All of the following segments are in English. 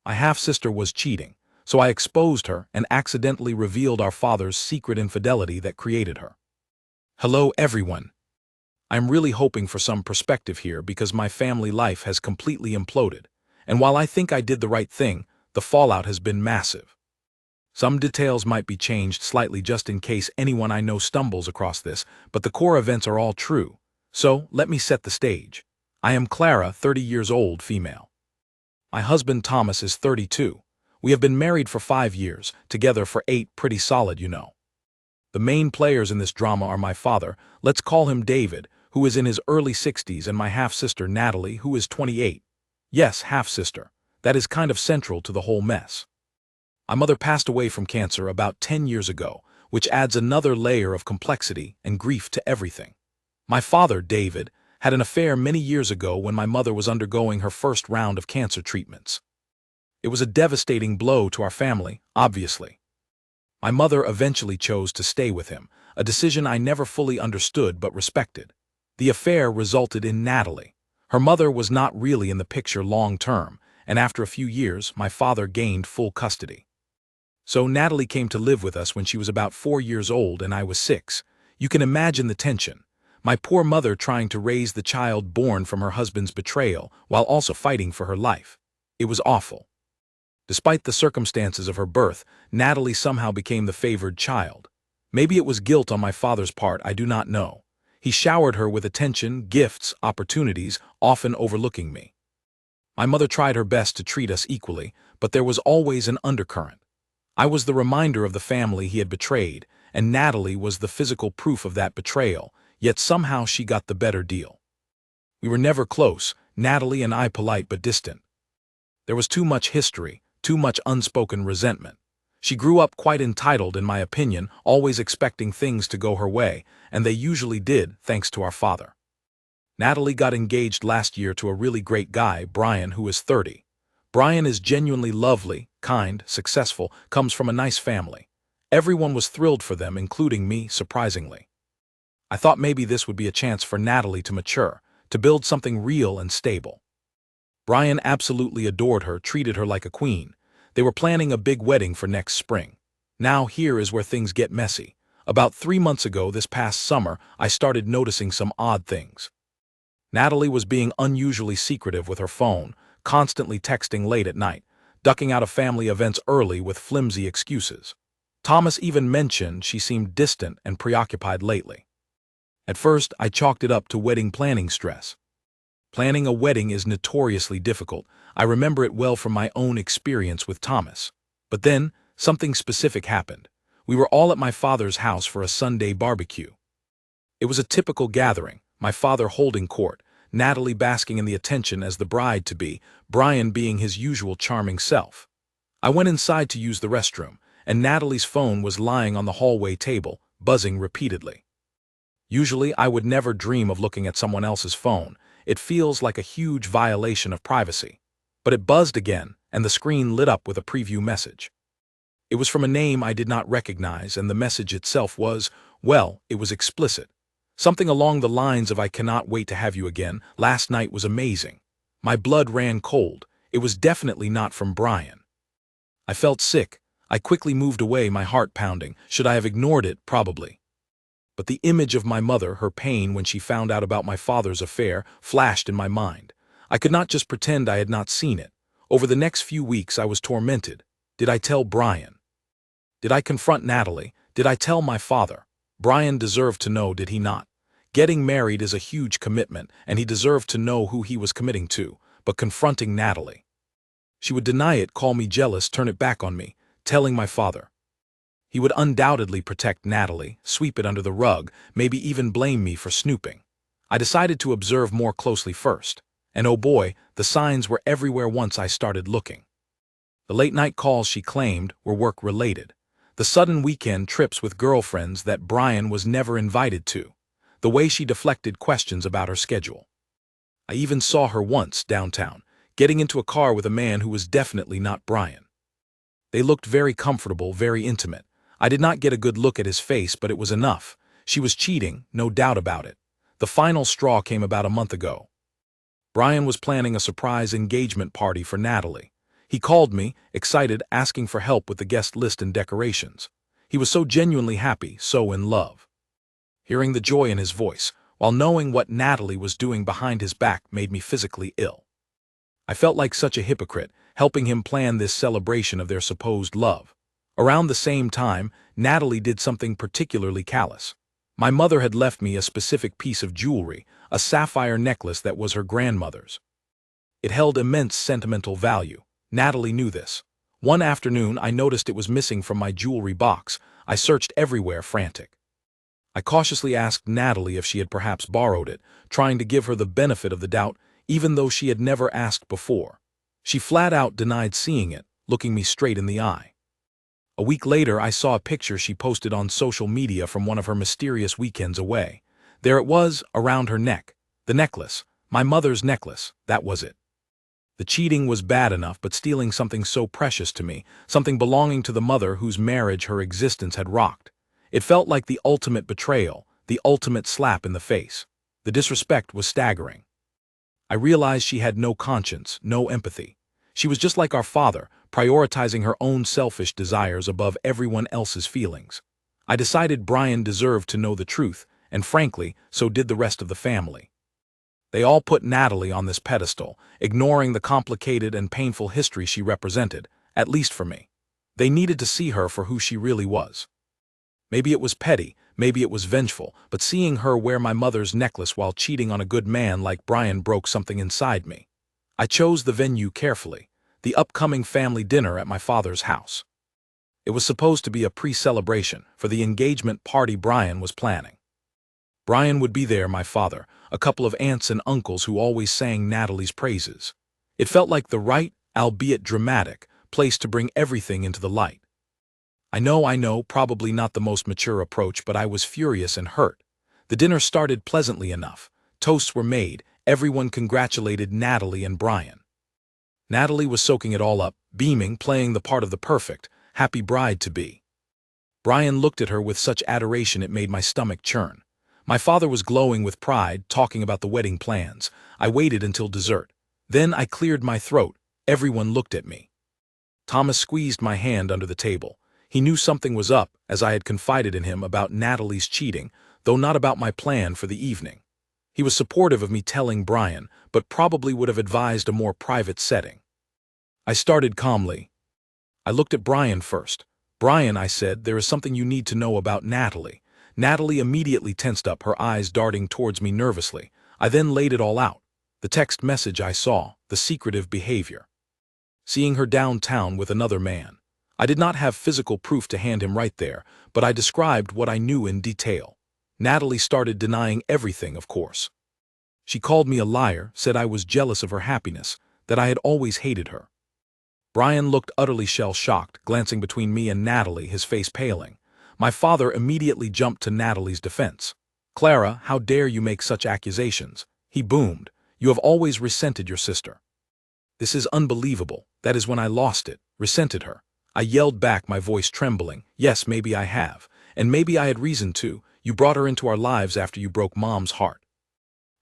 My half-sister was cheating, so I exposed her and accidentally revealed our father's secret infidelity that created her. Hello, everyone. I'm really hoping for some perspective here because my family life has completely imploded, and while I think I did the right thing, the fallout has been massive. Some details might be changed slightly just in case anyone I know stumbles across this, but the core events are all true. So, let me set the stage. I am Clara, 30 years old, female. My husband Thomas is 32. We have been married for 5 years, together for 8, pretty solid, you know. The main players in this drama are my father, let's call him David, who is in his early 60s, and my half-sister Natalie, who is 28. Yes, half-sister. That is kind of central to the whole mess. My mother passed away from cancer about 10 years ago, which adds another layer of complexity and grief to everything. My father, David, had an affair many years ago when my mother was undergoing her first round of cancer treatments. It was a devastating blow to our family, obviously. My mother eventually chose to stay with him, a decision I never fully understood but respected. The affair resulted in Natalie. Her mother was not really in the picture long term, and after a few years, my father gained full custody. So Natalie came to live with us when she was about 4 years old and I was 6. You can imagine the tension. My poor mother trying to raise the child born from her husband's betrayal while also fighting for her life. It was awful. Despite the circumstances of her birth, Natalie somehow became the favored child. Maybe it was guilt on my father's part, I do not know. He showered her with attention, gifts, opportunities, often overlooking me. My mother tried her best to treat us equally, but there was always an undercurrent. I was the reminder of the family he had betrayed, and Natalie was the physical proof of that betrayal, yet somehow she got the better deal. We were never close, Natalie and I polite but distant. There was too much history, too much unspoken resentment. She grew up quite entitled, in my opinion, always expecting things to go her way, and they usually did, thanks to our father. Natalie got engaged last year to a really great guy, Brian, who is 30. Brian is genuinely lovely, kind, successful, comes from a nice family. Everyone was thrilled for them, including me, surprisingly. I thought maybe this would be a chance for Natalie to mature, to build something real and stable. Brian absolutely adored her, treated her like a queen. They were planning a big wedding for next spring. Now here is where things get messy. About 3 months ago, this past summer, I started noticing some odd things. Natalie was being unusually secretive with her phone, constantly texting late at night, ducking out of family events early with flimsy excuses. Thomas even mentioned she seemed distant and preoccupied lately. At first, I chalked it up to wedding planning stress. Planning a wedding is notoriously difficult. I remember it well from my own experience with Thomas. But then, something specific happened. We were all at my father's house for a Sunday barbecue. It was a typical gathering, my father holding court, Natalie basking in the attention as the bride-to-be, Brian being his usual charming self. I went inside to use the restroom, and Natalie's phone was lying on the hallway table, buzzing repeatedly. Usually, I would never dream of looking at someone else's phone. It feels like a huge violation of privacy. But it buzzed again, and the screen lit up with a preview message. It was from a name I did not recognize, and the message itself was, well, it was explicit. Something along the lines of "I cannot wait to have you again, last night was amazing." My blood ran cold. It was definitely not from Brian. I felt sick. I quickly moved away, my heart pounding. Should I have ignored it? Probably. But the image of my mother, her pain when she found out about my father's affair, flashed in my mind. I could not just pretend I had not seen it. Over the next few weeks I was tormented. Did I tell Brian? Did I confront Natalie? Did I tell my father? Brian deserved to know, did he not? Getting married is a huge commitment, and he deserved to know who he was committing to, but confronting Natalie. She would deny it, call me jealous, turn it back on me, telling my father. He would undoubtedly protect Natalie, sweep it under the rug, maybe even blame me for snooping. I decided to observe more closely first. And oh boy, the signs were everywhere once I started looking. The late-night calls she claimed were work-related. The sudden weekend trips with girlfriends that Brian was never invited to. The way she deflected questions about her schedule. I even saw her once, downtown, getting into a car with a man who was definitely not Brian. They looked very comfortable, very intimate. I did not get a good look at his face, but it was enough. She was cheating, no doubt about it. The final straw came about a month ago. Brian was planning a surprise engagement party for Natalie. He called me, excited, asking for help with the guest list and decorations. He was so genuinely happy, so in love. Hearing the joy in his voice, while knowing what Natalie was doing behind his back, made me physically ill. I felt like such a hypocrite, helping him plan this celebration of their supposed love. Around the same time, Natalie did something particularly callous. My mother had left me a specific piece of jewelry, a sapphire necklace that was her grandmother's. It held immense sentimental value. Natalie knew this. One afternoon, I noticed it was missing from my jewelry box. I searched everywhere, frantic. I cautiously asked Natalie if she had perhaps borrowed it, trying to give her the benefit of the doubt, even though she had never asked before. She flat out denied seeing it, looking me straight in the eye. A week later, I saw a picture she posted on social media from one of her mysterious weekends away. There it was, around her neck. The necklace. My mother's necklace. That was it. The cheating was bad enough, but stealing something so precious to me, something belonging to the mother whose marriage her existence had rocked. It felt like the ultimate betrayal, the ultimate slap in the face. The disrespect was staggering. I realized she had no conscience, no empathy. She was just like our father, prioritizing her own selfish desires above everyone else's feelings. I decided Brian deserved to know the truth, and frankly, so did the rest of the family. They all put Natalie on this pedestal, ignoring the complicated and painful history she represented, at least for me. They needed to see her for who she really was. Maybe it was petty, maybe it was vengeful, but seeing her wear my mother's necklace while cheating on a good man like Brian broke something inside me. I chose the venue carefully, the upcoming family dinner at my father's house. It was supposed to be a pre-celebration for the engagement party Brian was planning. Brian would be there, my father, a couple of aunts and uncles who always sang Natalie's praises. It felt like the right, albeit dramatic, place to bring everything into the light. I know, probably not the most mature approach, but I was furious and hurt. The dinner started pleasantly enough. Toasts were made, everyone congratulated Natalie and Brian. Natalie was soaking it all up, beaming, playing the part of the perfect, happy bride-to-be. Brian looked at her with such adoration it made my stomach churn. My father was glowing with pride, talking about the wedding plans. I waited until dessert. Then I cleared my throat. Everyone looked at me. Thomas squeezed my hand under the table. He knew something was up, as I had confided in him about Natalie's cheating, though not about my plan for the evening. He was supportive of me telling Brian, but probably would have advised a more private setting. I started calmly. I looked at Brian first. Brian, I said, there is something you need to know about Natalie. Natalie immediately tensed up, her eyes darting towards me nervously. I then laid it all out. The text message I saw, the secretive behavior. Seeing her downtown with another man. I did not have physical proof to hand him right there, but I described what I knew in detail. Natalie started denying everything, of course. She called me a liar, said I was jealous of her happiness, that I had always hated her. Brian looked utterly shell-shocked, glancing between me and Natalie, his face paling. My father immediately jumped to Natalie's defense. "Clara, how dare you make such accusations?" He boomed. "You have always resented your sister." "This is unbelievable. That is when I lost it, resented her." I yelled back, my voice trembling. "Yes, maybe I have. And maybe I had reason to. You brought her into our lives after you broke Mom's heart.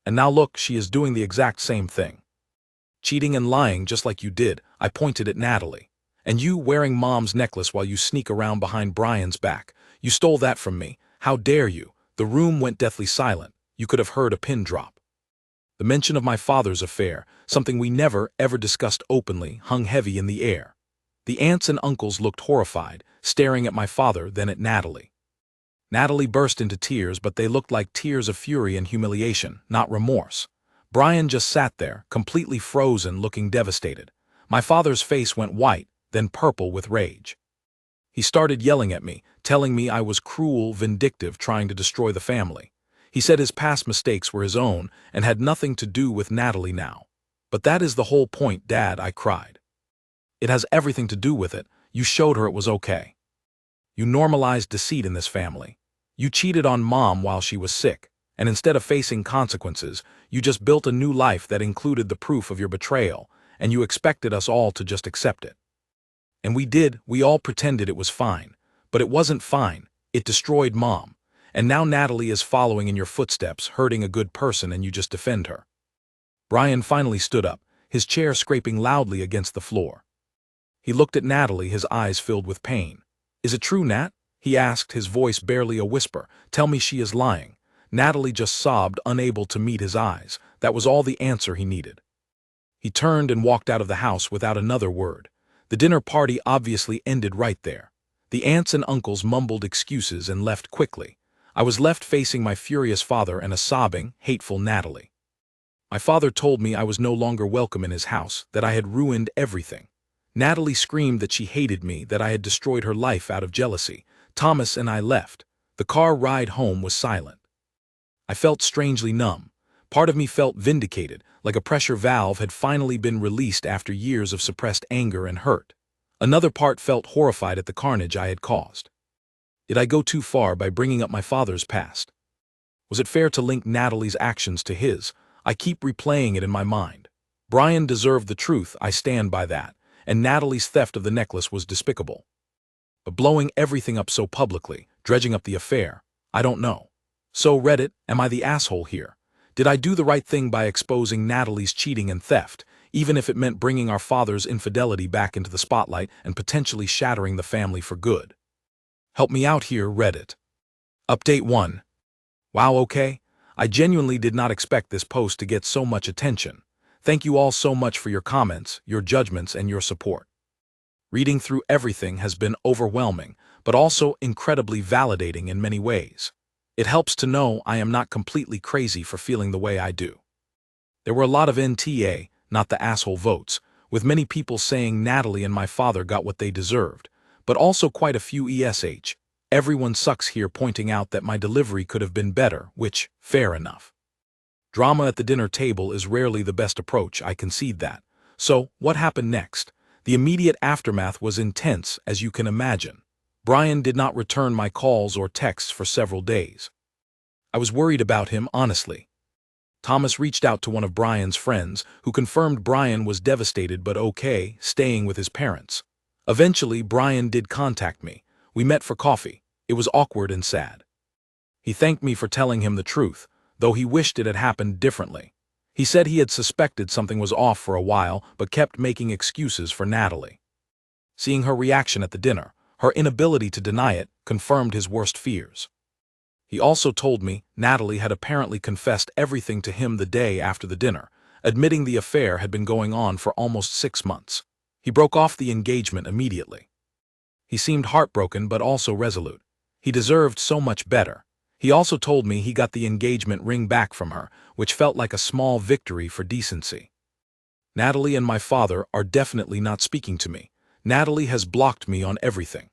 And now look, she is doing the exact same thing. Cheating and lying just like you did." I pointed at Natalie. "And you wearing Mom's necklace while you sneak around behind Brian's back. You stole that from me. How dare you?" The room went deathly silent. You could have heard a pin drop. The mention of my father's affair, something we never, ever discussed openly, hung heavy in the air. The aunts and uncles looked horrified, staring at my father, then at Natalie. Natalie burst into tears, but they looked like tears of fury and humiliation, not remorse. Brian just sat there, completely frozen, looking devastated. My father's face went white, then purple with rage. He started yelling at me, telling me I was cruel, vindictive, trying to destroy the family. He said his past mistakes were his own and had nothing to do with Natalie now. "But that is the whole point, Dad," I cried. "It has everything to do with it. You showed her it was okay. You normalized deceit in this family. You cheated on Mom while she was sick, and instead of facing consequences, you just built a new life that included the proof of your betrayal, and you expected us all to just accept it. And we did, we all pretended it was fine. But it wasn't fine. It destroyed Mom. And now Natalie is following in your footsteps, hurting a good person, and you just defend her." Brian finally stood up, his chair scraping loudly against the floor. He looked at Natalie, his eyes filled with pain. "Is it true, Nat?" he asked, his voice barely a whisper. "Tell me she is lying." Natalie just sobbed, unable to meet his eyes. That was all the answer he needed. He turned and walked out of the house without another word. The dinner party obviously ended right there. The aunts and uncles mumbled excuses and left quickly. I was left facing my furious father and a sobbing, hateful Natalie. My father told me I was no longer welcome in his house, that I had ruined everything. Natalie screamed that she hated me, that I had destroyed her life out of jealousy. Thomas and I left. The car ride home was silent. I felt strangely numb. Part of me felt vindicated, like a pressure valve had finally been released after years of suppressed anger and hurt. Another part felt horrified at the carnage I had caused. Did I go too far by bringing up my father's past? Was it fair to link Natalie's actions to his? I keep replaying it in my mind. Brian deserved the truth, I stand by that, and Natalie's theft of the necklace was despicable. But blowing everything up so publicly, dredging up the affair, I don't know. So Reddit, am I the asshole here? Did I do the right thing by exposing Natalie's cheating and theft, even if it meant bringing our father's infidelity back into the spotlight and potentially shattering the family for good? Help me out here, Reddit. Update 1. Wow, okay. I genuinely did not expect this post to get so much attention. Thank you all so much for your comments, your judgments, and your support. Reading through everything has been overwhelming, but also incredibly validating in many ways. It helps to know I am not completely crazy for feeling the way I do. There were a lot of NTA, not the asshole votes, with many people saying Natalie and my father got what they deserved, but also quite a few ESH. Everyone sucks here, pointing out that my delivery could have been better, which, fair enough. Drama at the dinner table is rarely the best approach, I concede that. So, what happened next? The immediate aftermath was intense, as you can imagine. Brian did not return my calls or texts for several days. I was worried about him, honestly. Thomas reached out to one of Brian's friends, who confirmed Brian was devastated but okay, staying with his parents. Eventually, Brian did contact me. We met for coffee. It was awkward and sad. He thanked me for telling him the truth, though he wished it had happened differently. He said he had suspected something was off for a while, but kept making excuses for Natalie. Seeing her reaction at the dinner, her inability to deny it, confirmed his worst fears. He also told me Natalie had apparently confessed everything to him the day after the dinner, admitting the affair had been going on for almost 6 months. He broke off the engagement immediately. He seemed heartbroken but also resolute. He deserved so much better. He also told me he got the engagement ring back from her, which felt like a small victory for decency. Natalie and my father are definitely not speaking to me. Natalie has blocked me on everything.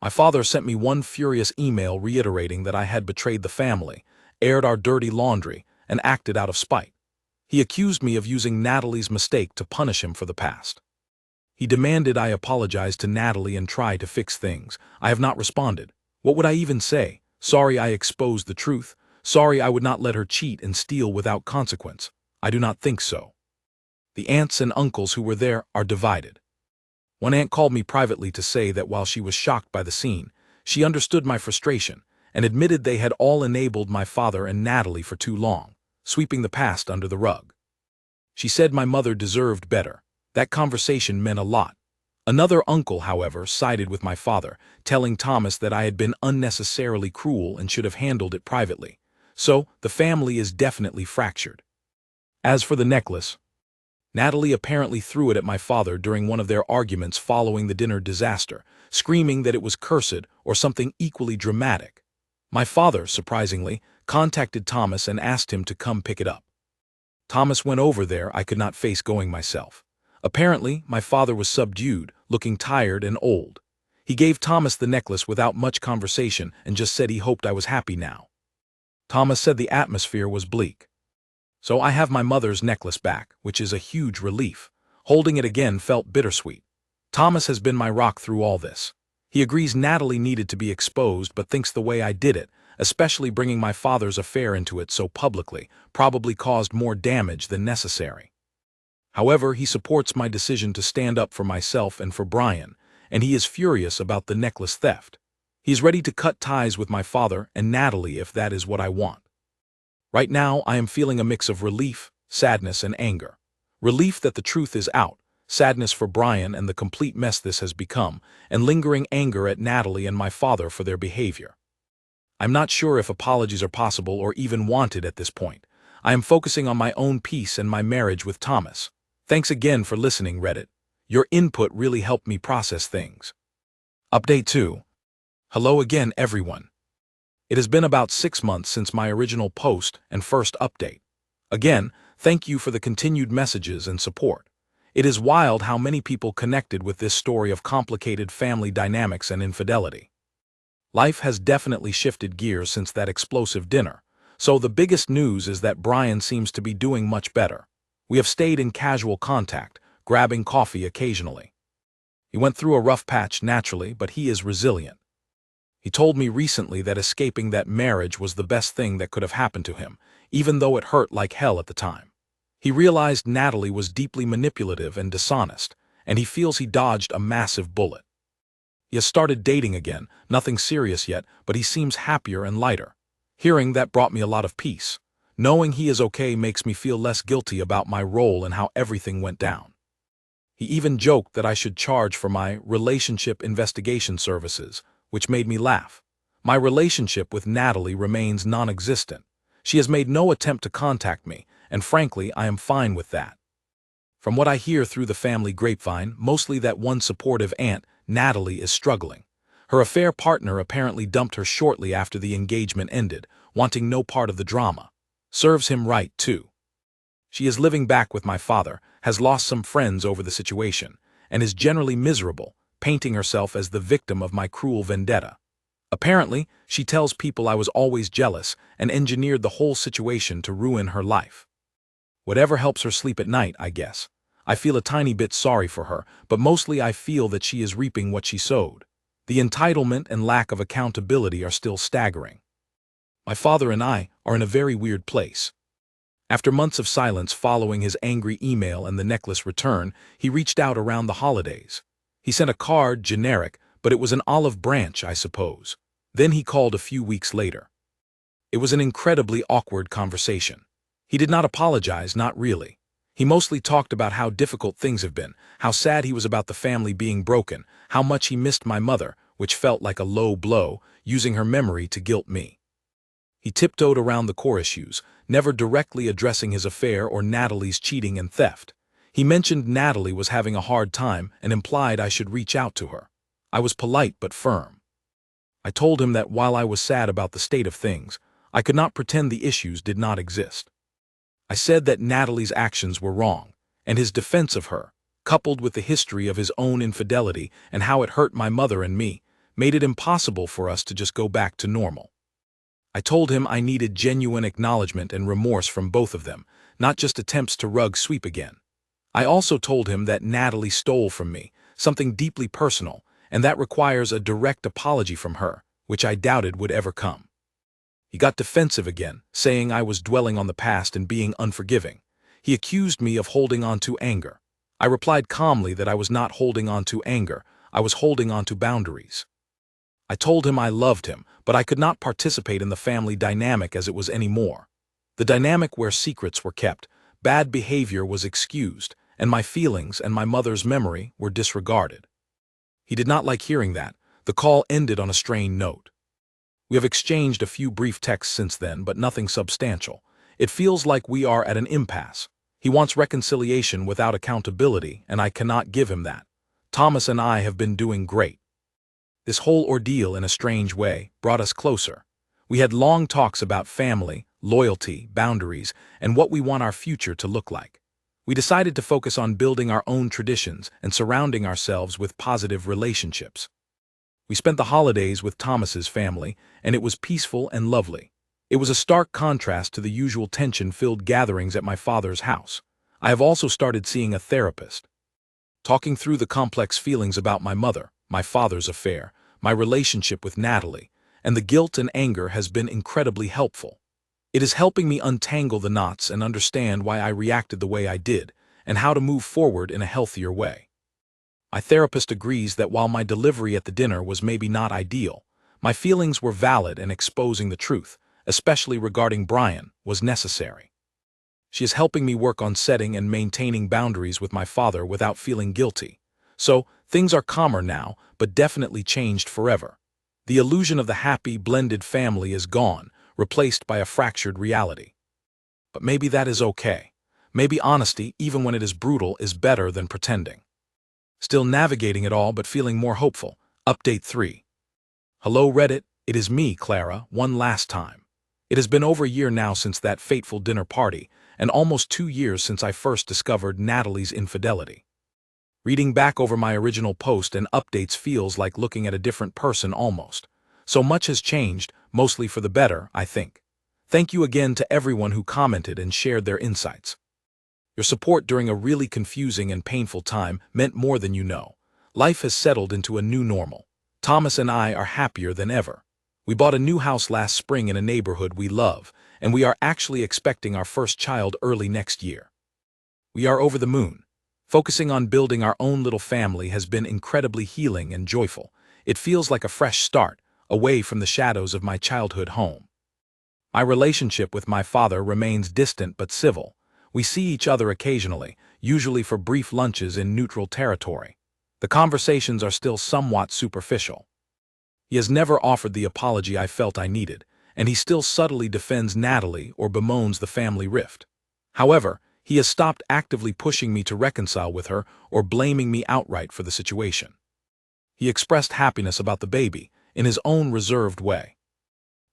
My father sent me one furious email reiterating that I had betrayed the family, aired our dirty laundry, and acted out of spite. He accused me of using Natalie's mistake to punish him for the past. He demanded I apologize to Natalie and try to fix things. I have not responded. What would I even say? Sorry I exposed the truth. Sorry I would not let her cheat and steal without consequence. I do not think so. The aunts and uncles who were there are divided. One aunt called me privately to say that while she was shocked by the scene, she understood my frustration and admitted they had all enabled my father and Natalie for too long, sweeping the past under the rug. She said my mother deserved better. That conversation meant a lot. Another uncle, however, sided with my father, telling Thomas that I had been unnecessarily cruel and should have handled it privately. So, the family is definitely fractured. As for the necklace, Natalie apparently threw it at my father during one of their arguments following the dinner disaster, screaming that it was cursed or something equally dramatic. My father, surprisingly, contacted Thomas and asked him to come pick it up. Thomas went over there. I could not face going myself. Apparently, my father was subdued, looking tired and old. He gave Thomas the necklace without much conversation and just said he hoped I was happy now. Thomas said the atmosphere was bleak. So I have my mother's necklace back, which is a huge relief. Holding it again felt bittersweet. Thomas has been my rock through all this. He agrees Natalie needed to be exposed but thinks the way I did it, especially bringing my father's affair into it so publicly, probably caused more damage than necessary. However, he supports my decision to stand up for myself and for Brian, and he is furious about the necklace theft. He's ready to cut ties with my father and Natalie if that is what I want. Right now, I am feeling a mix of relief, sadness, and anger. Relief that the truth is out, sadness for Brian and the complete mess this has become, and lingering anger at Natalie and my father for their behavior. I'm not sure if apologies are possible or even wanted at this point. I am focusing on my own peace and my marriage with Thomas. Thanks again for listening, Reddit. Your input really helped me process things. Update 2. Hello again, everyone. It has been about 6 months since my original post and first update. Again, thank you for the continued messages and support. It is wild how many people connected with this story of complicated family dynamics and infidelity. Life has definitely shifted gears since that explosive dinner, so the biggest news is that Brian seems to be doing much better. We have stayed in casual contact, grabbing coffee occasionally. He went through a rough patch naturally, but he is resilient. He told me recently that escaping that marriage was the best thing that could have happened to him, even though it hurt like hell at the time. He realized Natalie was deeply manipulative and dishonest, and he feels he dodged a massive bullet. He has started dating again, nothing serious yet, but he seems happier and lighter. Hearing that brought me a lot of peace. Knowing he is okay makes me feel less guilty about my role and how everything went down. He even joked that I should charge for my relationship investigation services, which made me laugh. My relationship with Natalie remains non-existent. She has made no attempt to contact me, and frankly, I am fine with that. From what I hear through the family grapevine, mostly that one supportive aunt, Natalie is struggling. Her affair partner apparently dumped her shortly after the engagement ended, wanting no part of the drama. Serves him right, too. She is living back with my father, has lost some friends over the situation, and is generally miserable, painting herself as the victim of my cruel vendetta. Apparently, she tells people I was always jealous and engineered the whole situation to ruin her life. Whatever helps her sleep at night, I guess. I feel a tiny bit sorry for her, but mostly I feel that she is reaping what she sowed. The entitlement and lack of accountability are still staggering. My father and I are in a very weird place. After months of silence following his angry email and the necklace return, he reached out around the holidays. He sent a card, generic, but it was an olive branch, I suppose. Then he called a few weeks later. It was an incredibly awkward conversation. He did not apologize, not really. He mostly talked about how difficult things have been, how sad he was about the family being broken, how much he missed my mother, which felt like a low blow, using her memory to guilt me. He tiptoed around the core issues, never directly addressing his affair or Natalie's cheating and theft. He mentioned Natalie was having a hard time and implied I should reach out to her. I was polite but firm. I told him that while I was sad about the state of things, I could not pretend the issues did not exist. I said that Natalie's actions were wrong, and his defense of her, coupled with the history of his own infidelity and how it hurt my mother and me, made it impossible for us to just go back to normal. I told him I needed genuine acknowledgement and remorse from both of them, not just attempts to rug sweep again. I also told him that Natalie stole from me, something deeply personal, and that requires a direct apology from her, which I doubted would ever come. He got defensive again, saying I was dwelling on the past and being unforgiving. He accused me of holding on to anger. I replied calmly that I was not holding on to anger, I was holding on to boundaries. I told him I loved him, but I could not participate in the family dynamic as it was anymore. The dynamic where secrets were kept, bad behavior was excused, and my feelings and my mother's memory were disregarded. He did not like hearing that. The call ended on a strained note. We have exchanged a few brief texts since then, but nothing substantial. It feels like we are at an impasse. He wants reconciliation without accountability, and I cannot give him that. Thomas and I have been doing great. This whole ordeal, in a strange way, brought us closer. We had long talks about family, loyalty, boundaries, and what we want our future to look like. We decided to focus on building our own traditions and surrounding ourselves with positive relationships. We spent the holidays with Thomas's family, and it was peaceful and lovely. It was a stark contrast to the usual tension-filled gatherings at my father's house. I have also started seeing a therapist. Talking through the complex feelings about my mother, my father's affair, my relationship with Natalie, and the guilt and anger has been incredibly helpful. It is helping me untangle the knots and understand why I reacted the way I did, and how to move forward in a healthier way. My therapist agrees that while my delivery at the dinner was maybe not ideal, my feelings were valid and exposing the truth, especially regarding Brian, was necessary. She is helping me work on setting and maintaining boundaries with my father without feeling guilty. So, things are calmer now, but definitely changed forever. The illusion of the happy, blended family is gone, replaced by a fractured reality. But maybe that is okay. Maybe honesty, even when it is brutal, is better than pretending. Still navigating it all but feeling more hopeful. Update 3. Hello Reddit, it is me, Clara, one last time. It has been over a year now since that fateful dinner party, and almost 2 years since I first discovered Natalie's infidelity. Reading back over my original post and updates feels like looking at a different person almost. So much has changed, mostly for the better, I think. Thank you again to everyone who commented and shared their insights. Your support during a really confusing and painful time meant more than you know. Life has settled into a new normal. Thomas and I are happier than ever. We bought a new house last spring in a neighborhood we love, and we are actually expecting our first child early next year. We are over the moon. Focusing on building our own little family has been incredibly healing and joyful. It feels like a fresh start, away from the shadows of my childhood home. My relationship with my father remains distant but civil. We see each other occasionally, usually for brief lunches in neutral territory. The conversations are still somewhat superficial. He has never offered the apology I felt I needed, and he still subtly defends Natalie or bemoans the family rift. However, he has stopped actively pushing me to reconcile with her or blaming me outright for the situation. He expressed happiness about the baby, in his own reserved way.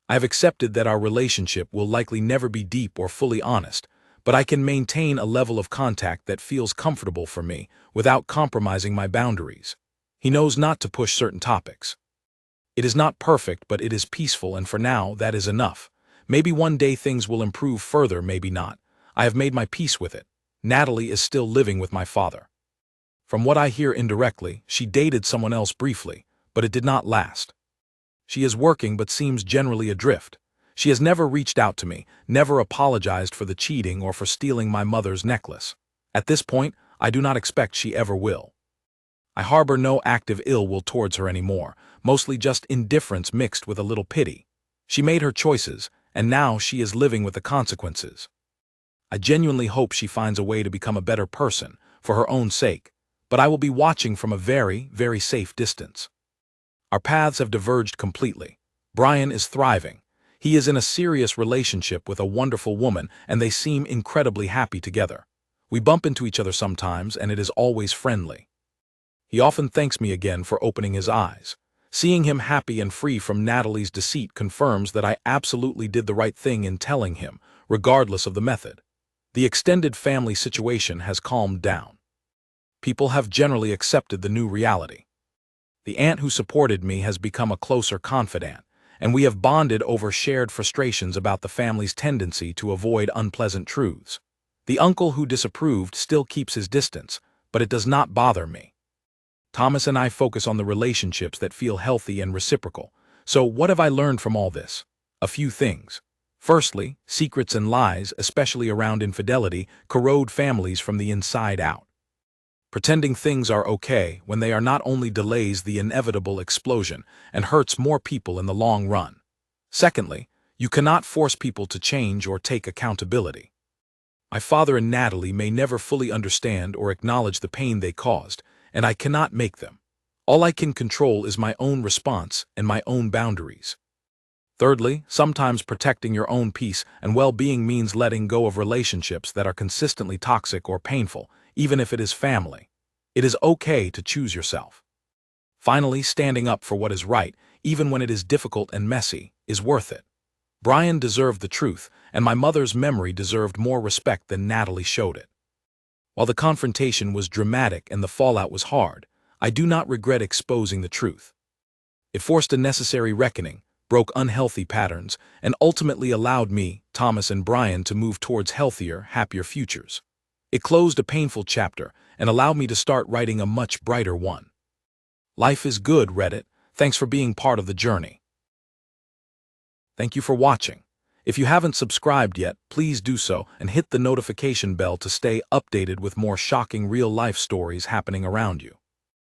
I have accepted that our relationship will likely never be deep or fully honest, but I can maintain a level of contact that feels comfortable for me without compromising my boundaries. He knows not to push certain topics. It is not perfect, but it is peaceful, and for now, that is enough. Maybe one day things will improve further, maybe not. I have made my peace with it. Natalie is still living with my father. From what I hear indirectly, she dated someone else briefly, but it did not last. She is working but seems generally adrift. She has never reached out to me, never apologized for the cheating or for stealing my mother's necklace. At this point, I do not expect she ever will. I harbor no active ill will towards her anymore, mostly just indifference mixed with a little pity. She made her choices, and now she is living with the consequences. I genuinely hope she finds a way to become a better person, for her own sake, but I will be watching from a very, very safe distance. Our paths have diverged completely. Brian is thriving. He is in a serious relationship with a wonderful woman, and they seem incredibly happy together. We bump into each other sometimes, and it is always friendly. He often thanks me again for opening his eyes. Seeing him happy and free from Natalie's deceit confirms that I absolutely did the right thing in telling him, regardless of the method. The extended family situation has calmed down. People have generally accepted the new reality. The aunt who supported me has become a closer confidant, and we have bonded over shared frustrations about the family's tendency to avoid unpleasant truths. The uncle who disapproved still keeps his distance, but it does not bother me. Thomas and I focus on the relationships that feel healthy and reciprocal. So what have I learned from all this? A few things. Firstly, secrets and lies, especially around infidelity, corrode families from the inside out. Pretending things are okay when they are not only delays the inevitable explosion and hurts more people in the long run. Secondly, you cannot force people to change or take accountability. My father and Natalie may never fully understand or acknowledge the pain they caused, and I cannot make them. All I can control is my own response and my own boundaries. Thirdly, sometimes protecting your own peace and well-being means letting go of relationships that are consistently toxic or painful, even if it is family. It is okay to choose yourself. Finally, standing up for what is right, even when it is difficult and messy, is worth it. Brian deserved the truth, and my mother's memory deserved more respect than Natalie showed it. While the confrontation was dramatic and the fallout was hard, I do not regret exposing the truth. It forced a necessary reckoning, broke unhealthy patterns, and ultimately allowed me, Thomas and Brian to move towards healthier, happier futures. It closed a painful chapter and allowed me to start writing a much brighter one. Life is good, Reddit. Thanks for being part of the journey. Thank you for watching. If you haven't subscribed yet, please do so and hit the notification bell to stay updated with more shocking real-life stories happening around you.